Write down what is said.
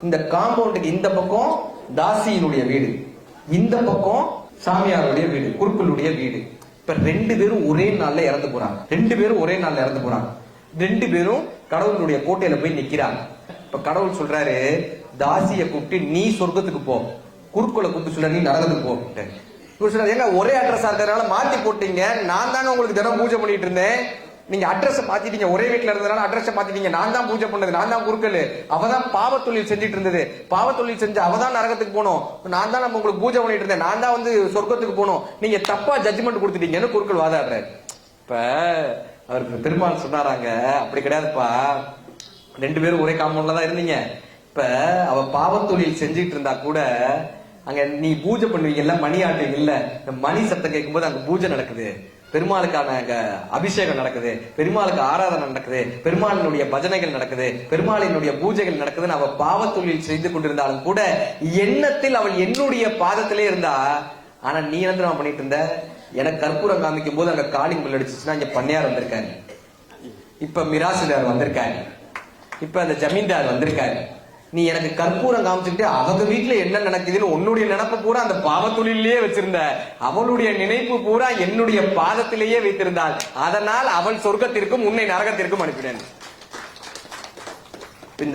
இந்த காம்பவுண்டுக்கு இந்த பக்கம் தாசியினுடைய வீடு, இந்த பக்கம் சாமியாருடைய வீடு, குருக்களுடைய வீடு. இப்ப ரெண்டு பேரும் ஒரே நாள்ல இறந்து போறாங்க. ரெண்டு பேரும் கடவுளுடைய கோட்டையில போய் நிக்கிறாங்க. இப்ப கடவுள் சொல்றாரு, தாசிய கூப்பிட்டு நீ சொர்க்கத்துக்கு போ, குருக்களை கூப்பிட்டு சொல்ற நீ நரகத்துக்கு போ. ஏங்க ஒரே அட்ரஸ் இருக்கிறதுனால மாத்தி போட்டீங்க, நான் தாங்க உங்களுக்கு தினம் பூஜை பண்ணிட்டு இருந்தேன், நீங்க அட்ரஸ் மாத்திட்டீங்க, ஒரே வீட்டுல இருந்ததுனால அட்ரஸ் மாத்திட்டீங்க, நான் தான் பூஜை பண்ணது, நான் தான் குருக்கள், அவதான் பாவ தொழில் செஞ்சுட்டு இருந்தது, பாவ தொழில் செஞ்சு அவதான் நரகத்துக்கு போனோம், நான் தான் நம்ம உங்களுக்கு பூஜை பண்ணிட்டு இருந்தேன், நான் தான் வந்து சொர்க்கத்துக்கு போனோம், நீங்க தப்பா ஜட்ஜ்மெண்ட் கொடுத்துட்டீங்கன்னு குருக்கள் வாதாடுறாரு. இப்ப அவருக்கு பெருமாள் சொன்னாராங்க, அப்படி கிடையாதுப்பா, ரெண்டு பேரும் ஒரே காம்பவுண்ட்ல தான் இருந்தீங்க, இப்ப அவ பாவ தொழில் செஞ்சுட்டு இருந்தா கூட அங்க நீ பூஜை பண்ணுவீங்கல்ல, மணி ஆட்டுவீங்க இல்ல, மணி சத்தம் கேட்கும் போது அங்க பூஜை நடக்குது, பெருமாளுக்கான அபிஷேகம் நடக்குது, பெருமாளுக்கு ஆராதனை நடக்குது, பெருமாளினுடைய பஜனைகள் நடக்குது, பெருமாளினுடைய பூஜைகள் நடக்குதுன்னு அவ பாவ தொழில் செய்து கொண்டிருந்தாலும் கூட எண்ணத்தில் அவள் என்னுடைய பாதத்திலே இருந்தா. ஆனா நீ வந்து நான் பண்ணிட்டு இருந்த, எனக்கு கற்பூரம் காமிக்கும் போது அங்க காலிங் பில் அடிச்சுச்சுன்னா இங்க பண்ணையார் வந்திருக்காரு, இப்ப மிராசுதார் வந்திருக்காரு, இப்ப அந்த ஜமீன்தார் வந்திருக்காரு, நீ எனக்கு கற்பூரம் காமிச்சுட்டு அவங்க வீட்டுல என்ன நடக்குதுன்னு உன்னுடைய நினைப்பு பூரா அந்த பாவத்தொழிலே வச்சிருந்த, அவளுடைய நினைப்பு பூரா என்னுடைய பாதத்திலேயே வைத்திருந்தாள், அதனால் அவள் சொர்க்கத்திற்கும் உன்னை நரகத்திற்கும் அனுப்பினேன்.